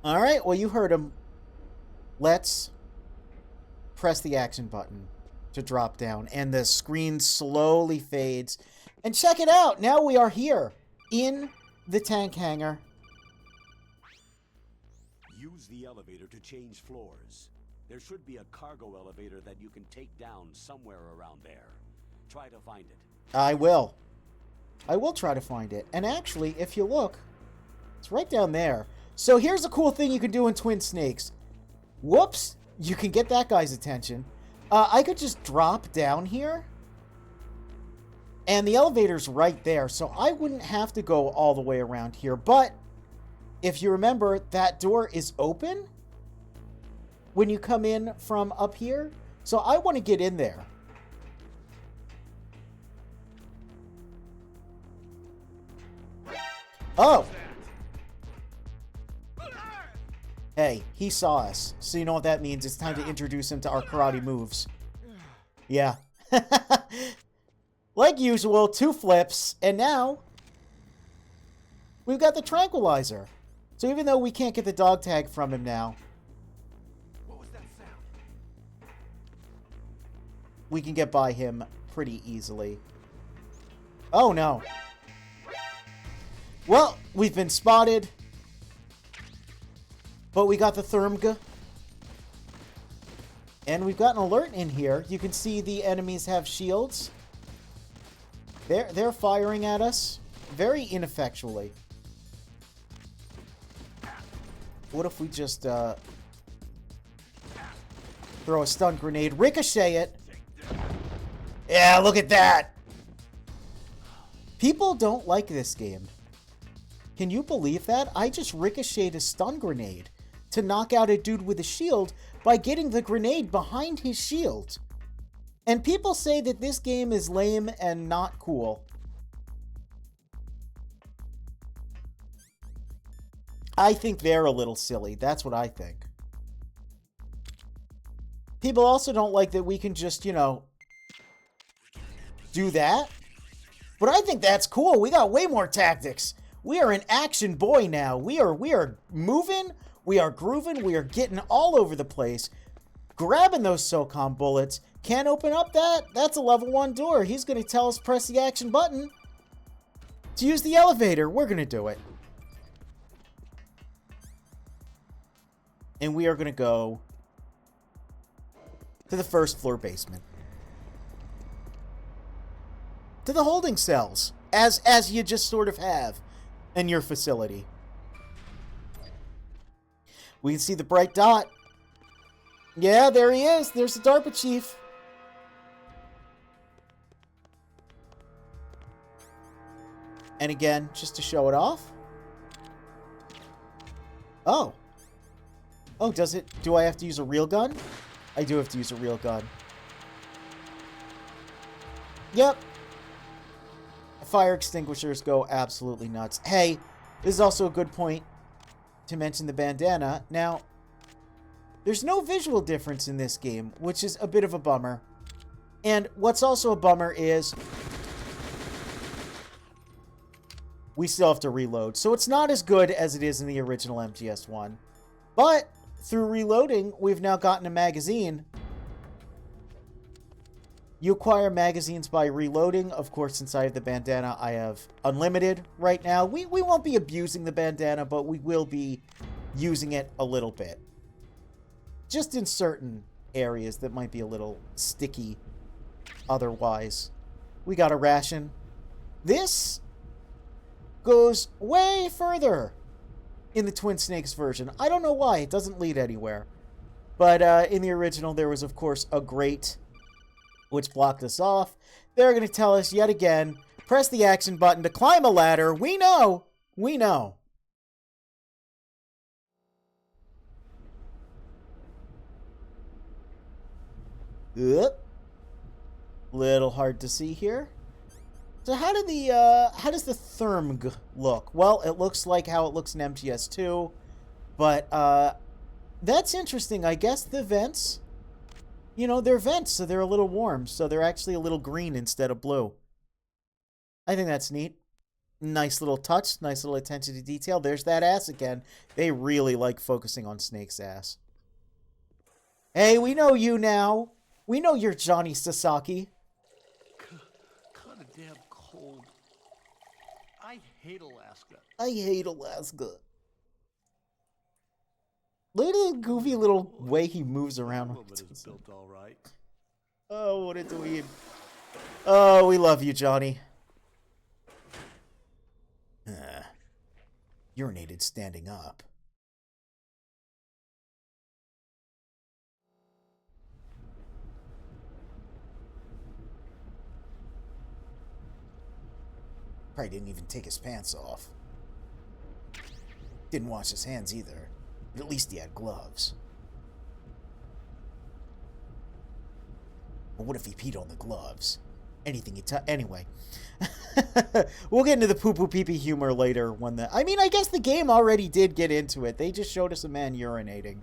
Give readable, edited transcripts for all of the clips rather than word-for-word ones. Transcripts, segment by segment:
All right, well, you heard him. Let's press the action button to drop down, and the screen slowly fades. And check it out. Now we are here in the tank hangar. Use the elevator to change floors. There should be a cargo elevator that you can take down somewhere around there. Try to find it. I will. I will try to find it. And actually, if you look, it's right down there. So here's a cool thing you can do in Twin Snakes. Whoops! You can get that guy's attention. I could just drop down here. And the elevator's right there. So I wouldn't have to go all the way around here. But if you remember, that door is open when you come in from up here. So I want to get in there. Oh! Hey, he saw us. So you know what that means. It's time to introduce him to our karate moves. Yeah. Like usual, 2 flips. And now, we've got the tranquilizer. So even though we can't get the dog tag from him now, What was that sound? we can get by him pretty easily. Oh, no. Well, we've been spotted. But we got the Thermg. And we've got an alert in here. You can see the enemies have shields. They're firing at us very ineffectually. What if we just throw a stun grenade, ricochet it? Yeah, look at that. People don't like this game. Can you believe that? I just ricocheted a stun grenade to knock out a dude with a shield by getting the grenade behind his shield. And people say that this game is lame and not cool. I think they're a little silly. That's what I think. People also don't like that we can just, you know, do that. But I think that's cool. We got way more tactics. We are an action boy now. We are moving. We are grooving. We are getting all over the place. Grabbing those SOCOM bullets. Can't open up that. That's a level 1 door. He's going to tell us press the action button to use the elevator. We're going to do it. And we are going to go to the first floor basement. To the holding cells. As you just sort of have in your facility. We can see the bright dot. Yeah, there he is. There's the DARPA chief. And again, just to show it off. Oh. Oh, does it? Do I have to use a real gun? I do have to use a real gun. Yep. Fire extinguishers go absolutely nuts. Hey, this is also a good point to mention the bandana. Now, there's no visual difference in this game, which is a bit of a bummer. And what's also a bummer is we still have to reload. So it's not as good as it is in the original MGS1. But through reloading, we've now gotten a magazine. You acquire magazines by reloading. Of course, inside of the bandana, I have unlimited right now. We won't be abusing the bandana, but we will be using it a little bit. Just in certain areas that might be a little sticky otherwise. We got a ration. This goes way further in the Twin Snakes version. I don't know why. It doesn't lead anywhere. But in the original, there was, of course, a grate which blocked us off. They're going to tell us yet again, press the action button to climb a ladder. We know. We know. Oop. Little hard to see here. So how does the Thermg look? Well, it looks like how it looks in MGS2, but that's interesting. I guess the vents, you know, they're vents, so they're a little warm, so they're actually a little green instead of blue. I think that's neat. Nice little touch, nice little attention to detail. There's that ass again. They really like focusing on Snake's ass. Hey, we know you now. We know you're Johnny Sasaki. Kinda damn cold. I hate Alaska. I hate Alaska. Look at the goofy little way he moves around. But it's built all right. Oh, what a dweeb. Oh, we love you, Johnny. Urinated standing up. Probably didn't even take his pants off. Didn't wash his hands either. But at least he had gloves. But what if he peed on the gloves? Anything he anyway. We'll get into the poo-poo pee-pee humor later when I mean, I guess the game already did get into it. They just showed us a man urinating.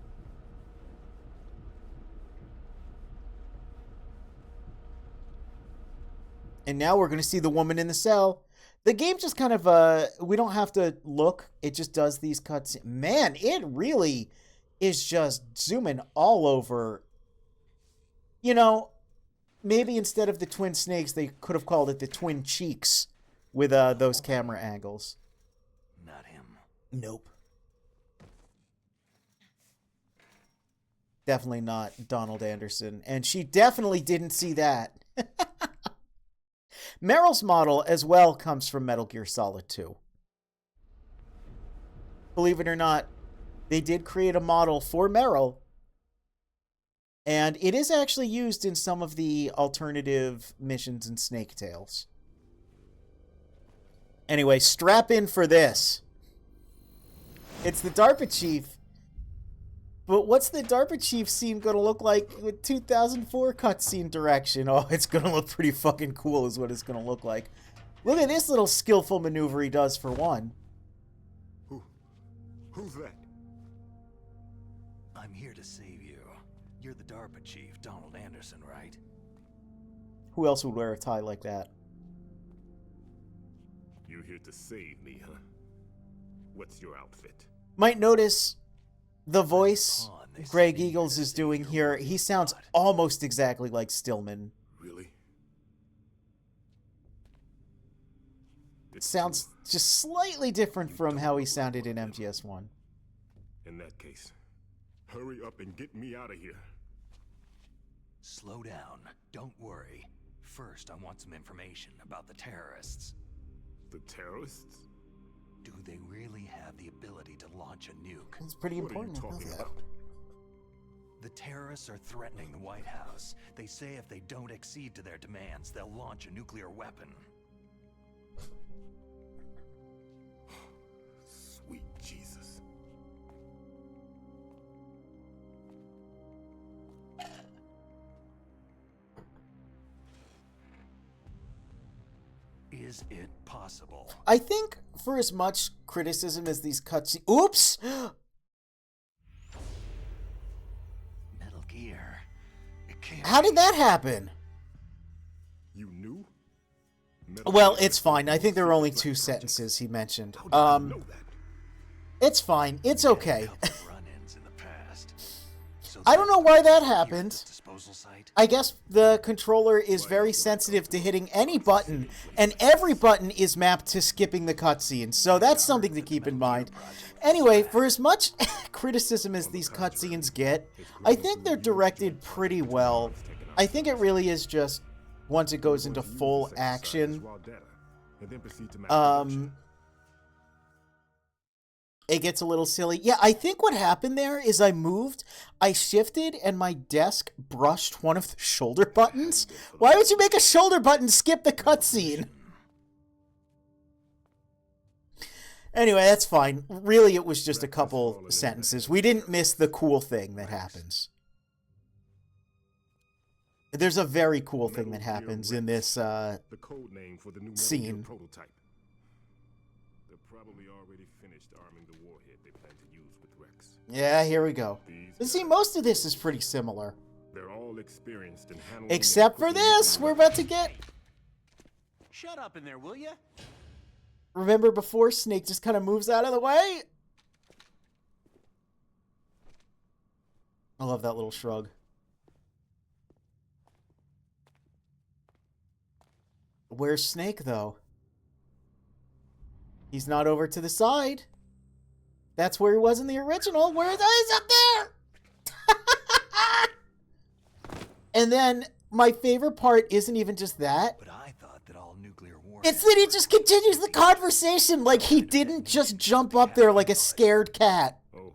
And now we're going to see the woman in the cell. The game just kind of, we don't have to look. It just does these cuts. Man, it really is just zooming all over. You know, maybe instead of the twin snakes, they could have called it the twin cheeks with those camera angles. Not him. Nope. Definitely not Donald Anderson. And she definitely didn't see that. Meryl's model as well comes from Metal Gear Solid 2. Believe it or not, they did create a model for Meryl. And it is actually used in some of the alternative missions in Snake Tales. Anyway, strap in for this. It's the DARPA chief. But what's the DARPA chief scene going to look like with 2004 cutscene direction? Oh, it's going to look pretty fucking cool is what it's going to look like. Look at this little skillful maneuver he does for one. Who's that? I'm here to save you. You're the DARPA chief, Donald Anderson, right? Who else would wear a tie like that? You here to save me, huh? What's your outfit? Might notice the voice Greg Eagles is doing here. He sounds almost exactly like Stillman. Really? It sounds just slightly different from how he sounded in MGS1. In that case, hurry up and get me out of here. Slow down. Don't worry. First, I want some information about the terrorists. The terrorists? Do they really have the ability to launch a nuke? It's pretty What are you important to know talking that. about? The terrorists are threatening the White House. They say if they don't accede to their demands, they'll launch a nuclear weapon. Sweet Jesus. Is it possible? I think for as much criticism as these cutscenes... Oops! Metal Gear. It can't How did that happen? You knew? Well, it's fine. I think there were only 2 sentences he mentioned. How did you know that? It's fine. It's okay. Run-ins in the past. So I don't know why that here at happened. this disposal site? I guess the controller is very sensitive to hitting any button, and every button is mapped to skipping the cutscenes, so that's something to keep in mind. Anyway, for as much criticism as these cutscenes get, I think they're directed pretty well. I think it really is just, once it goes into full action, it gets a little silly. Yeah, I think what happened there is I moved, I shifted, and my desk brushed one of the shoulder buttons. Why would you make a shoulder button skip the cutscene? Anyway, that's fine. Really, it was just a couple sentences. We didn't miss the cool thing that happens. There's a very cool thing that happens in this the code name for the new scene. prototype. They're probably already finished arming the warhead they plan to use with Rex. Yeah, here we go. These But see, guys, most of this is pretty similar. they're all experienced in handling Except for and equipping this, nuclear we're about to get Shut up in there, will you? Remember before, Snake just kind of moves out of the way? I love that little shrug. Where's Snake, though? He's not over to the side. That's where he was in the original. Where is he's up there? And then my favorite part isn't even just that. But I thought that all nuclear war. It's that he just continues the conversation like he didn't just jump up there like a scared cat. Oh,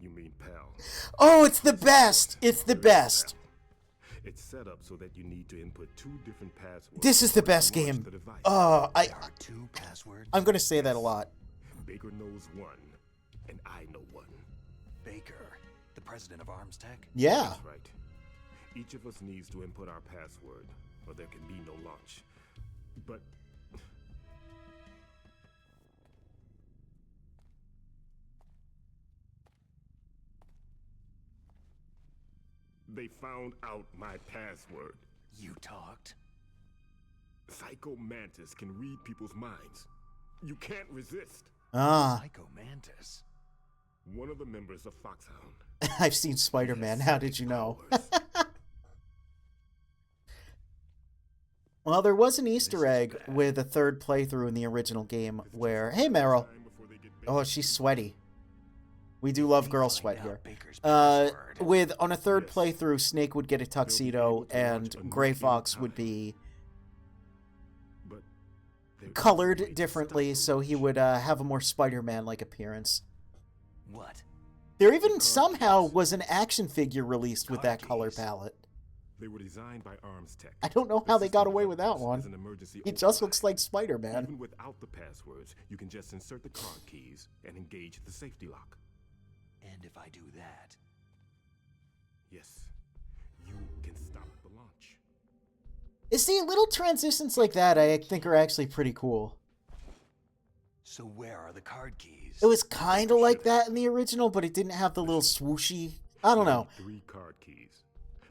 you mean PAL. Oh, it's the best. It's the best. It's set up so that you need to input 2 different passwords. This is the best to launch game. the device. Oh, There are 2 passwords. I'm going to say that a lot. Baker knows one, and I know one. Baker, the president of Arms Tech. Yeah. That's right. Each of us needs to input our password, or there can be no launch. But they found out my password. You talked. Psycho Mantis can read people's minds. You can't resist. Ah, Psycho Mantis. One of the members of Foxhound. I've seen Spider-Man. How did you know? Well, there was an Easter egg with a third playthrough in the original game where... Hey, Meryl. Oh, she's sweaty. We do love girl sweat here. On a third playthrough, Snake would get a tuxedo and Gray Fox would be colored differently, so he would have a more Spider-Man-like appearance. What? There even somehow was an action figure released with that color palette. They were designed by Arms Tech. I don't know how they got away with that one. As an emergency It just override. looks like Spider-Man. Even without the passwords, you can just insert the card keys and engage the safety lock. And if I do that, Yes, you can stop the launch. See, little transitions like that I think are actually pretty cool. so where are the card keys? It was kind of like that in the original, but it didn't have the little swooshy... I don't know. 3 card keys.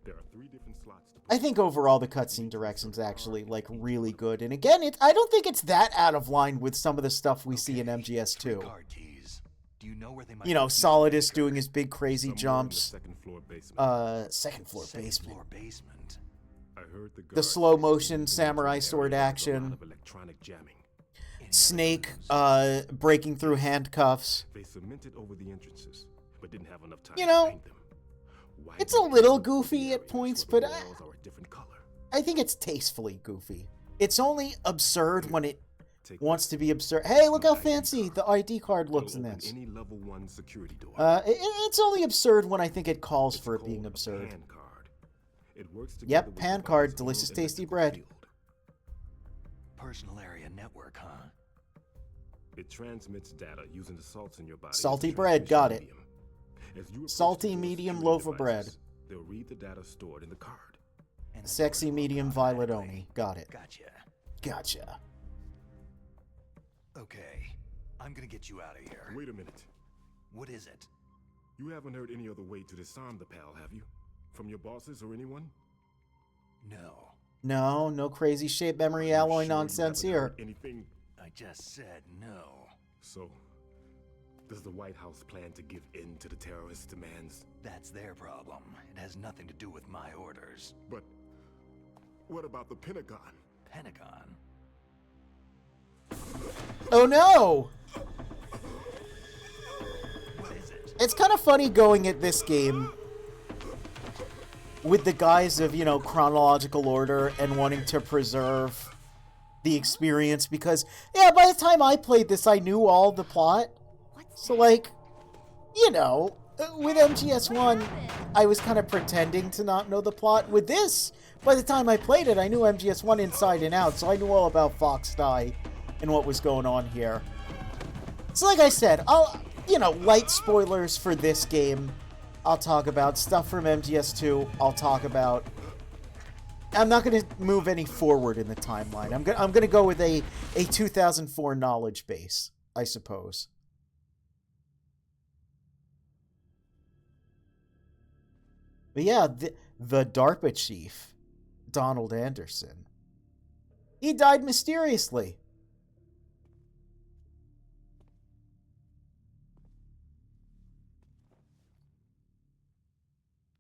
There are 3 different slots to I think overall the cutscene direction's actually, like, really good. And again, I don't think it's that out of line with some of the stuff we see in MGS2. Card keys. Do you know where they might You know, be? Solidus doing his big crazy somewhere in the jumps. second floor basement. Second floor Second basement. floor basement. I heard the The guards slow say motion that samurai there sword was a lot action. of electronic jamming. Snake, breaking through handcuffs. They cemented over the entrances, but didn't have enough time You to know, paint them. Why it's did a little they build goofy at areas points, where but the walls are a different color? I think it's tastefully goofy. It's only absurd when it Take wants to be absurd. Hey, look how fancy the ID card looks in It'll this. open any level 1 security door. It's only absurd when I think it calls It's for it called being a absurd. pan card. It works together Yep, with pan the card, body's delicious, own tasty electrical bread. field. Personal area network, huh? It transmits data using the salts in your body. as a Salty bread, transmission got it. medium. As you approach Salty the door's medium security loaf of bread. devices, they'll read the data stored in the card. And the Sexy doors will medium open violet automatically. oni. Got it. Gotcha. Gotcha. Okay, I'm gonna get you out of here. Wait a minute. What is it? You haven't heard any other way to disarm the PAL, have you? From your bosses or anyone? No, No crazy shape memory Are you alloy sure you nonsense haven't here. heard anything? I just said no. So, does the White House plan to give in to the terrorists' demands? That's their problem. It has nothing to do with my orders. But what about the Pentagon? Pentagon? Oh no! What is it? It's kind of funny going at this game with the guise of, you know, chronological order and wanting to preserve the experience because, yeah, by the time I played this, I knew all the plot. So, like, you know, with MGS1, I was kind of pretending to not know the plot. With this, by the time I played it, I knew MGS1 inside and out, so I knew all about Fox Die and what was going on here. So, like I said, light spoilers for this game. I'll talk about stuff from MGS2. I'll talk about... I'm not going to move any forward in the timeline. I'm going to go with a 2004 knowledge base, I suppose. But yeah, the DARPA chief, Donald Anderson. He died mysteriously.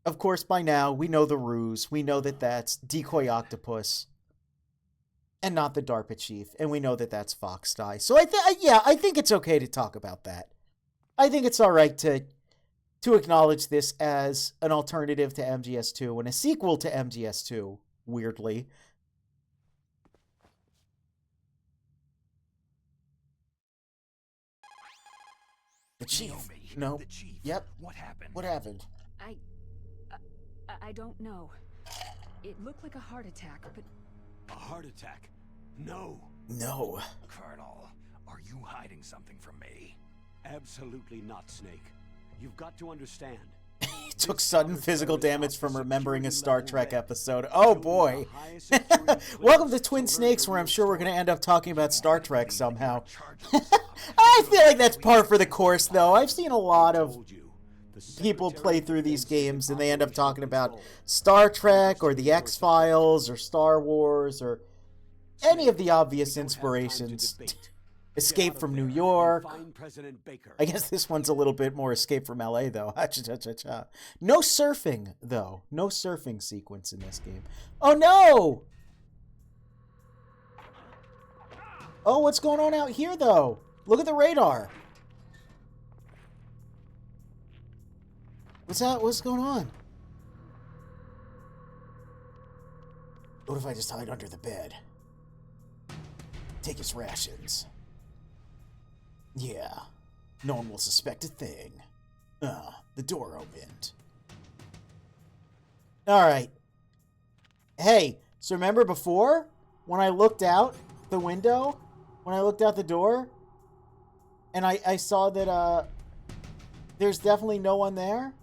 of course, by now, we know the ruse. We know that that's Decoy Octopus and not the DARPA chief. And we know that that's Fox Die. So, I think it's okay to talk about that. I think it's all right to acknowledge this as an alternative to MGS2 and a sequel to MGS2, weirdly. The chief. Naomi, No. The chief. Yep. What happened? What happened? I don't know. It looked like a heart attack, but A heart attack? No. No. Colonel, are you hiding something from me? Absolutely not, Snake. You've got to understand. He took sudden physical damage from remembering a Star Trek episode. Oh boy. Welcome to Twin Snakes, where I'm sure we're going to end up talking about Star Trek somehow. I feel like that's par for the course, though. I've seen a lot of people play through these games and they end up talking about Star Trek or the X-Files or Star Wars or any of the obvious inspirations. Escape from New York. I guess this one's a little bit more Escape from LA, though. No surfing, though. No surfing sequence in this game. Oh, no! Oh, what's going on out here, though? Look at the radar. What's going on? What if I just hide under the bed? Take his rations. Yeah, no one will suspect a thing. The door opened. Alright. Hey, so remember before? When I looked out the window? When I looked out the door? And I saw that, there's definitely no one there?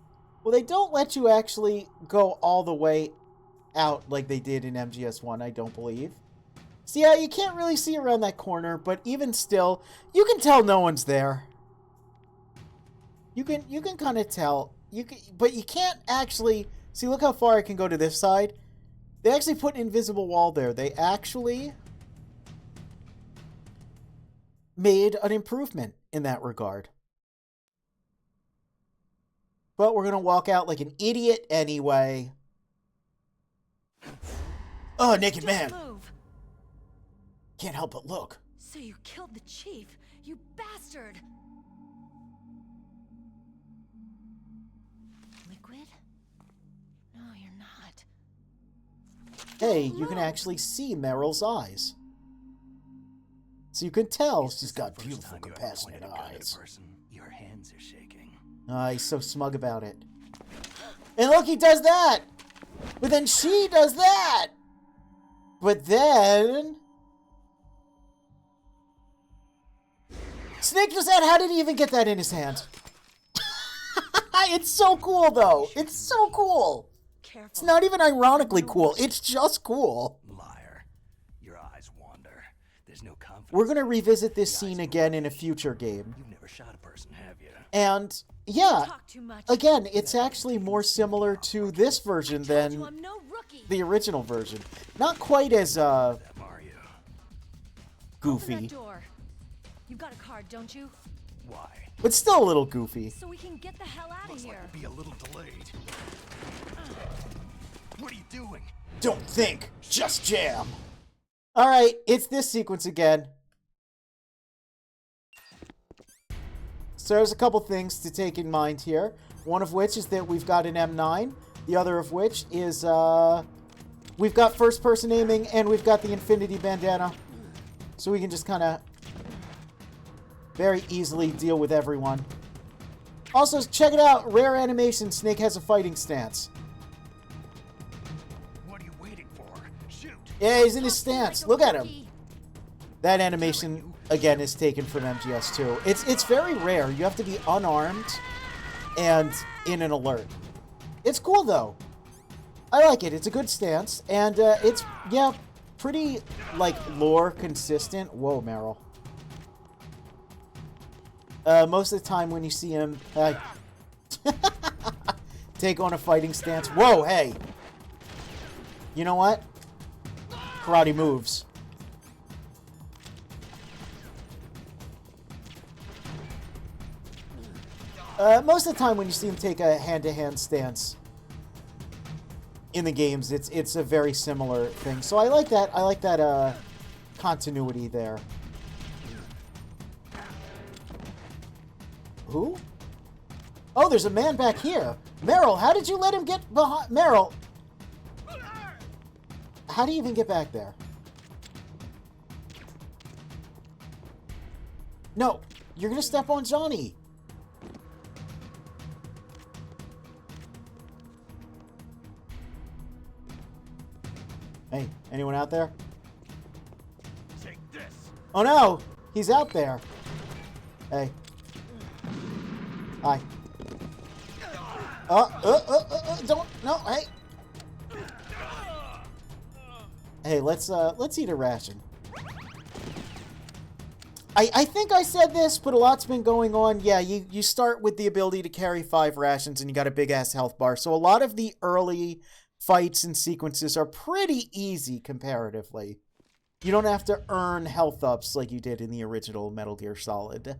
Well, they don't let you actually go all the way out like they did in MGS1, I don't believe. So yeah, you can't really see around that corner, but even still, you can tell no one's there. You can kind of tell. But you can't actually see. Look how far I can go to this side. They actually put an invisible wall there. They actually made an improvement in that regard. But we're gonna walk out like an idiot anyway. Oh, naked man. move. Can't help but look. So you killed the chief, you bastard! Liquid? No, you're not. Hey, you can actually see Meryl's eyes. So you can tell she's got First beautiful, time you ever compassionate pointed a gun at a eyes. person, your hands are shaking. He's so smug about it. And look, he does that! But then she does that! But then... Snake does that? How did he even get that in his hand? It's so cool, though. It's so cool. Careful. It's not even ironically cool. It's just cool. Liar. Your eyes wander. There's no confidence. We're going to revisit this scene again in a future game. You've never shot a person, have you? And, yeah, Talk too much. again, it's actually more similar to this version Told you than I'm no rookie. the original version. Not quite as, That Mario. Open goofy, that door. You've got a card, don't you? Why? but still a little goofy. So we can get the hell out of Looks here. like we'll be a little delayed. What are you doing? Don't think, just jam. Alright, it's this sequence again. So there's a couple things to take in mind here. One of which is that we've got an M9. The other of which is, we've got first-person aiming and we've got the Infinity Bandana. So we can just kind of very easily deal with everyone. Also, check it out. Rare animation, Snake has a fighting stance. What are you waiting for? Shoot! Yeah, he's in his Talk to me stance. like a Look at him. rookie. That animation, again, is taken from MGS2. It's very rare. You have to be unarmed and in an alert. It's cool, though. I like it. It's a good stance. And it's, yeah, pretty, like, lore consistent. Whoa, Meryl. Most of the time when you see him take on a fighting stance. Whoa, hey. You know what? Karate moves. Most of the time when you see him take a hand-to-hand stance, in the games. It's a very similar thing. So I like that. I like that continuity there. Who? Oh, there's a man back here. Meryl, how did you let him get behind? Meryl, how do you even get back there? No, you're gonna step on Johnny. Hey, anyone out there? Take this. Oh no, he's out there. Hey. Hi. Don't, no, hey. Hey, let's eat a ration. I think I said this, but a lot's been going on. Yeah, you start with the ability to carry 5 rations, and you got a big-ass health bar. So a lot of the early fights and sequences are pretty easy comparatively. You don't have to earn health ups like you did in the original Metal Gear Solid.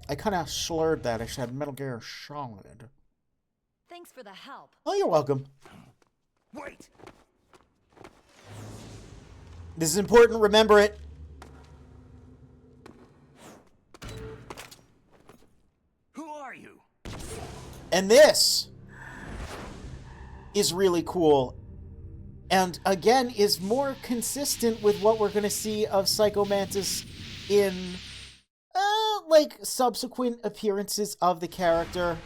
I kind of slurred that. I said Metal Gear Solid. Thanks for the help. Oh, you're welcome. Wait! This is important. Remember it. Who are you? And this is really cool. And again, is more consistent with what we're going to see of Psycho Mantis in, like, subsequent appearances of the character.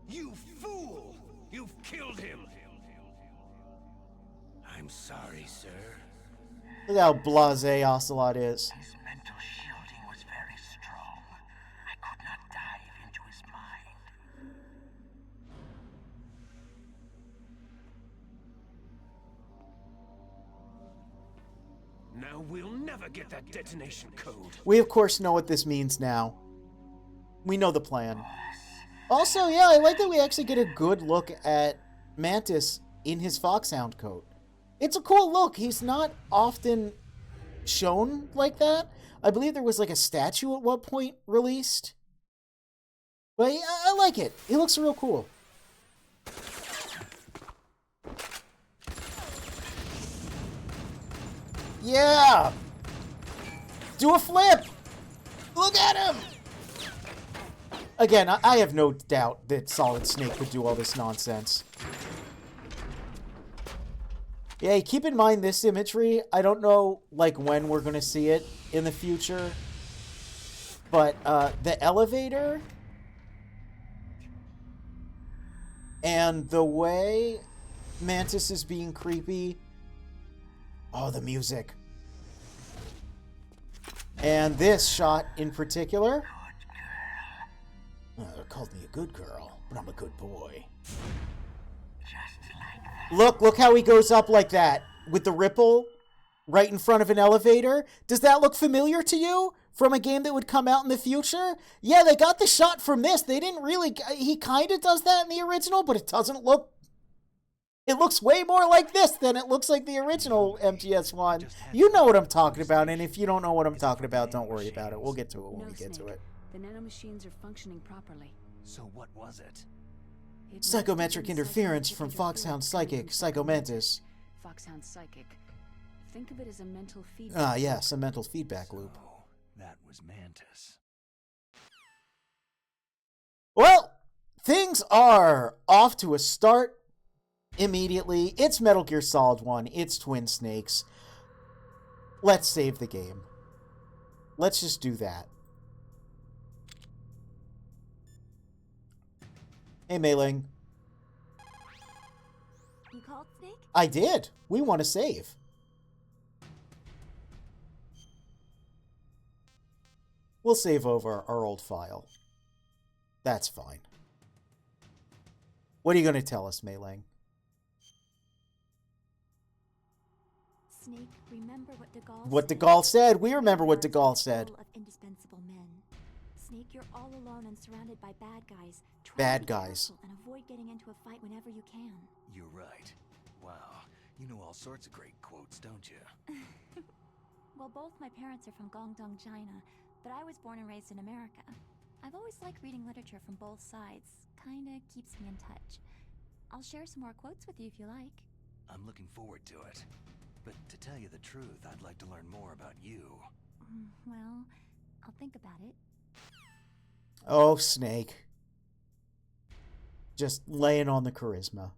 You fool! You've killed him! I'm sorry, sir. Look how blasé Ocelot is. His mental shielding was very strong. I could not dive into his mind. Now we'll never get that detonation code. We, of course, know what this means now. We know the plan. Also, yeah, I like that we actually get a good look at Mantis in his Foxhound coat. It's a cool look. He's not often shown like that. I believe there was like a statue at one point released. But yeah, I like it. He looks real cool. Yeah! Do a flip! Look at him! Again, I have no doubt that Solid Snake could do all this nonsense. Yeah, keep in mind this imagery. I don't know, like, when we're going to see it in the future. But, the elevator and the way Mantis is being creepy. Oh, the music. And this shot in particular. They called me a good girl, but I'm a good boy. Look how he goes up like that with the ripple right in front of an elevator. Does that look familiar to you from a game that would come out in the future? Yeah, they got the shot from this. They didn't really... He kind of does that in the original, but it doesn't look... It looks way more like this than it looks like the original MGS1. You know what I'm talking about, and if you don't know what I'm talking about, don't worry about it. We'll get to it when we get to it. The nanomachines are functioning properly. So what was it? Psychometric interference from Foxhound Psychic, Psycho Mantis. Foxhound Psychic. Think of it as a mental feedback. Ah, yes, a mental feedback loop. So, that was Mantis. Well, things are off to a start immediately. It's Metal Gear Solid 1. It's Twin Snakes. Let's save the game. Let's just do that. Hey, Mei Ling. You called, Snake? I did. We want to save. We'll save over our old file. That's fine. What are you going to tell us, Mei Ling? Snake, remember what De Gaulle What De said? Gaulle said. We remember what De Gaulle said. Full of indispensable men. Snake, you're all alone and surrounded by bad guys. Try Bad to be guys. careful and avoid getting into a fight whenever you can. You're right. Wow, you know all sorts of great quotes, don't you? Well, both my parents are from Guangdong, China, but I was born and raised in America. I've always liked reading literature from both sides. Kinda keeps me in touch. I'll share some more quotes with you if you like. I'm looking forward to it. But to tell you the truth, I'd like to learn more about you. Well, I'll think about it. Oh, Snake. Just laying on the charisma.